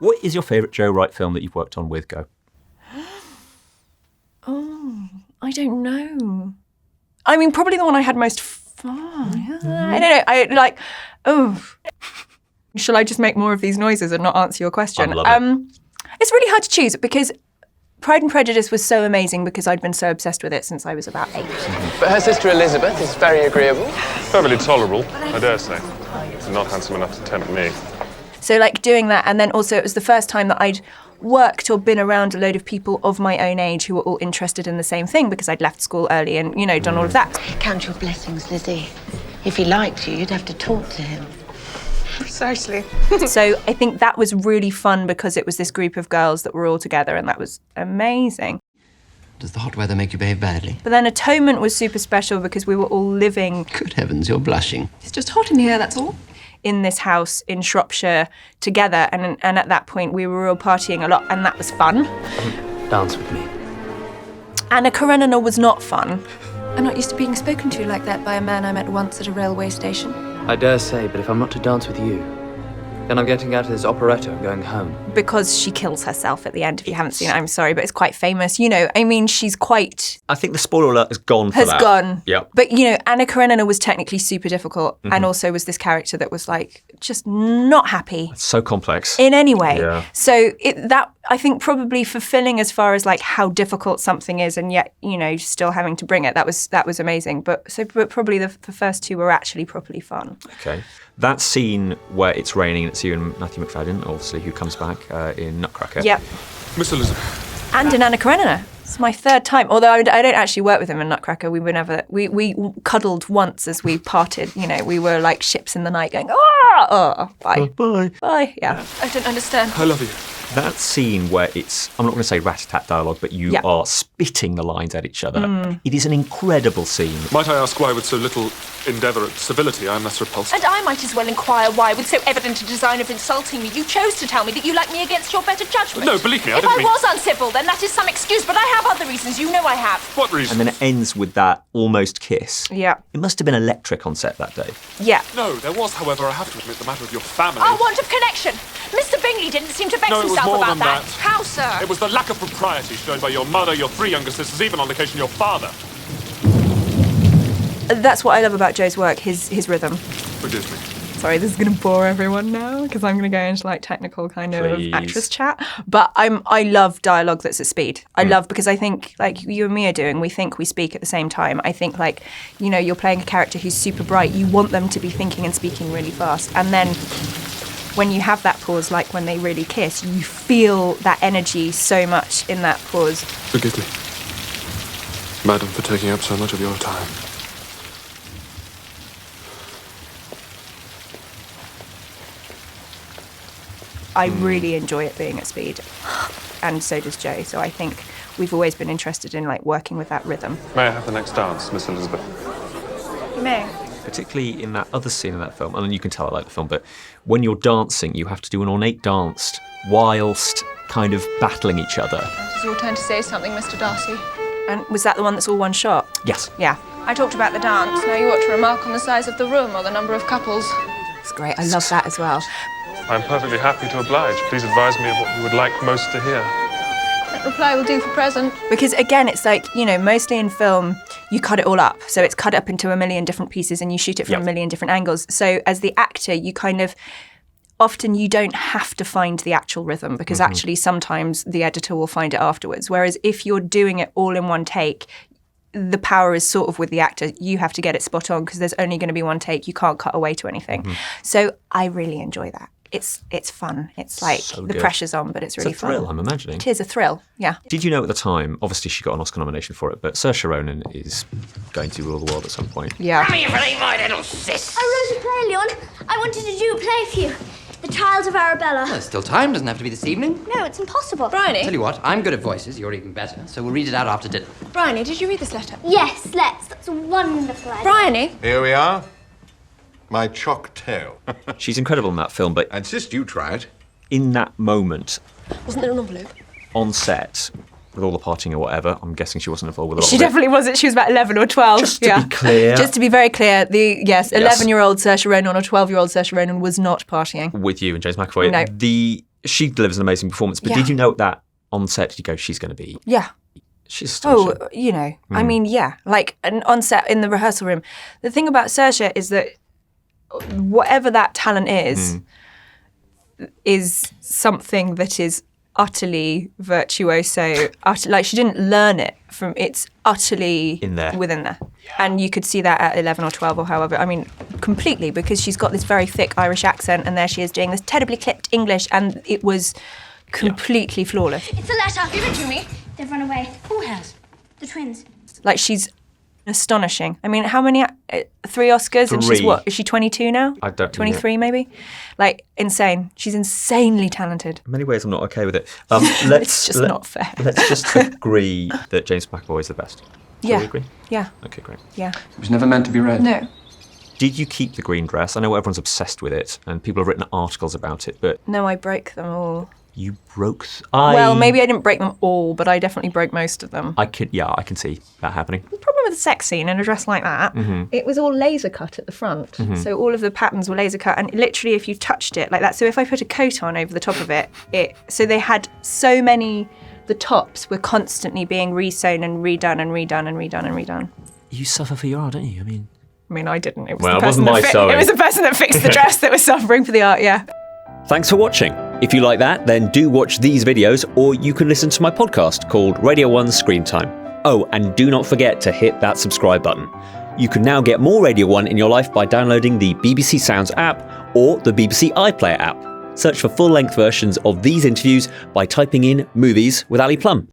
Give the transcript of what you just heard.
What is your favourite Joe Wright film that you've worked on with? Go. Oh, I don't know. I mean, probably the one I had most fun. I don't know. Shall I just make more of these noises and not answer your question? I love it. It's really hard to choose because Pride and Prejudice was so amazing because I'd been so obsessed with it since I was about 8. But her sister Elizabeth is very agreeable. Perfectly tolerable, I dare say. Not handsome enough to tempt me. So doing that, and then also it was the first time that I'd worked or been around a load of people of my own age who were all interested in the same thing because I'd left school early and, done all of that. Count your blessings, Lizzie. If he liked you, you'd have to talk to him. Precisely. So I think that was really fun because it was this group of girls that were all together and that was amazing. Does the hot weather make you behave badly? But then Atonement was super special because we were all living... Good heavens, you're blushing. It's just hot in here, that's all. ...in this house in Shropshire together and at that point we were all partying a lot and that was fun. Dance with me. Anna Karenina was not fun. I'm not used to being spoken to like that by a man I met once at a railway station. I dare say, but if I'm not to dance with you, then I'm getting out of this operetta and going home. Because she kills herself at the end, if you haven't seen it, I'm sorry, but it's quite famous. She's quite... I think the spoiler alert has gone for that. Has gone. Yep. But, Anna Karenina was technically super difficult and also was this character that was, just not happy. It's so complex. In any way. Yeah. So that, I think, probably fulfilling as far as, how difficult something is and yet, still having to bring it. That was amazing. But probably the first two were actually properly fun. Okay. That scene where it's raining and it's you and Matthew Macfadyen, obviously, who comes back in Nutcracker. Yep. Miss Elizabeth. And in Anna Karenina. It's my third time. Although I don't actually work with him in Nutcracker. We were never... We cuddled once as we parted. We were like ships in the night going, bye. Bye. Bye, yeah. I don't understand. I love you. That scene where it's, I'm not going to say rat-a-tat dialogue, but you are spitting the lines at each other. It is an incredible scene. Might I ask why with so little endeavour at civility I am thus repulsed? And I might as well inquire why, with so evident a design of insulting me, you chose to tell me that you like me against your better judgment. No, believe me, I If didn't I mean... was uncivil, then that is some excuse, but I have other reasons. You know I have. What reason? And then it ends with that almost kiss. Yeah. It must have been electric on set that day. Yeah. No, there was, however, I have to admit, the matter of your family. A want of connection. Mr. Bingley didn't seem to vex No, it was himself more about than that. that. How, sir? It was the lack of propriety shown by your mother, your 3 younger sisters, even on occasion your father. That's what I love about Joe's work, his rhythm. Forgive me. Sorry, this is going to bore everyone now because I'm going to go into technical kind of Please. actress chat. But I love dialogue that's at speed. I love because I think you and me are doing, we think we speak at the same time. I think you're playing a character who's super bright. You want them to be thinking and speaking really fast. And then when you have that pause, like when they really kiss, you feel that energy so much in that pause. Forgive me, madam, for taking up so much of your time. I really enjoy it being at speed, and so does Joe. So I think we've always been interested in working with that rhythm. May I have the next dance, Miss Elizabeth? You may. Particularly in that other scene in that film, and you can tell I like the film, but when you're dancing, you have to do an ornate dance whilst kind of battling each other. It's your turn to say something, Mr. Darcy. And was that the one that's all one shot? Yes. Yeah. I talked about the dance. Now you ought to remark on the size of the room or the number of couples. It's great. I love that as well. I'm perfectly happy to oblige. Please advise me of what you would like most to hear. That reply will do for present. Because again, it's mostly in film, you cut it all up. So it's cut up into a million different pieces and you shoot it from a million different angles. So as the actor, you often you don't have to find the actual rhythm because actually sometimes the editor will find it afterwards. Whereas if you're doing it all in one take, the power is sort of with the actor. You have to get it spot on because there's only going to be one take. You can't cut away to anything. So I really enjoy that. It's fun. It's So the good. pressure's on, but it's really It's a thrill, fun. I'm imagining. It is a thrill, yeah. Did you know at the time, obviously she got an Oscar nomination for it, but Saoirse Ronan is going to rule the world at some point. Yeah. Come here, my little sis. I wrote a play, Leon. I wanted to do a play for you. The Trials of Arabella. There's still time. Doesn't have to be this evening. No, it's impossible. Bryony? Tell you what, I'm good at voices. You're even better. So we'll read it out after dinner. Bryony, did you read this letter? Yes, let's. That's a wonderful idea. Bryony? Here we are. My chalk tail. She's incredible in that film, but I insist you try it. in that moment, Wasn't there an envelope? on set, with all the partying or whatever, I'm guessing she wasn't involved with a lot She of it. definitely wasn't. She was about 11 or 12. Just to be clear. Just to be very clear, 11-year-old Saoirse Ronan or 12-year-old Saoirse Ronan was not partying. With you and James McAvoy. No. The She delivers an amazing performance. But did you note that on set? Did you go, she's going to be? Yeah. She's astonishing. Oh, you know, I mean, yeah. Like, and on set in the rehearsal room, the thing about Saoirse is that whatever that talent is something that is utterly virtuoso. Like, she didn't learn it from. It's utterly within there, and you could see that at 11 or 12 or however. I mean, completely, because she's got this very thick Irish accent, and there she is doing this terribly clipped English, and it was completely flawless. It's a letter. Give it to me. They've run away. Who has? The twins. Like, she's astonishing. I mean, how many? 3 Oscars, and she's what? Is she 22 now? I don't. 23 maybe. Like, insane. She's insanely talented. In many ways, I'm not okay with it. It's just not fair. Let's just agree that James McAvoy is the best. Yeah. We agree? Yeah. Okay, great. Yeah. It was never meant to be read. No. Did you keep the green dress? I know everyone's obsessed with it, and people have written articles about it, but No, I broke them all. you broke. Well, maybe I didn't break them all, but I definitely broke most of them. I can see that happening. The problem with a sex scene in a dress like that, it was all laser cut at the front. So all of the patterns were laser cut, and literally if you touched it like that, so if I put a coat on over the top of it, so they had so many, the tops were constantly being re-sewn and redone and redone and redone and redone. You suffer for your art, don't you? I mean, I didn't. It was Well, the it person wasn't my sewing. It was the person that fixed the dress that was suffering for the art, yeah. Thanks for watching. If you like that, then do watch these videos, or you can listen to my podcast called Radio 1 Screen Time. Oh, and do not forget to hit that subscribe button. You can now get more Radio 1 in your life by downloading the BBC Sounds app or the BBC iPlayer app. Search for full-length versions of these interviews by typing in Movies with Ali Plumb.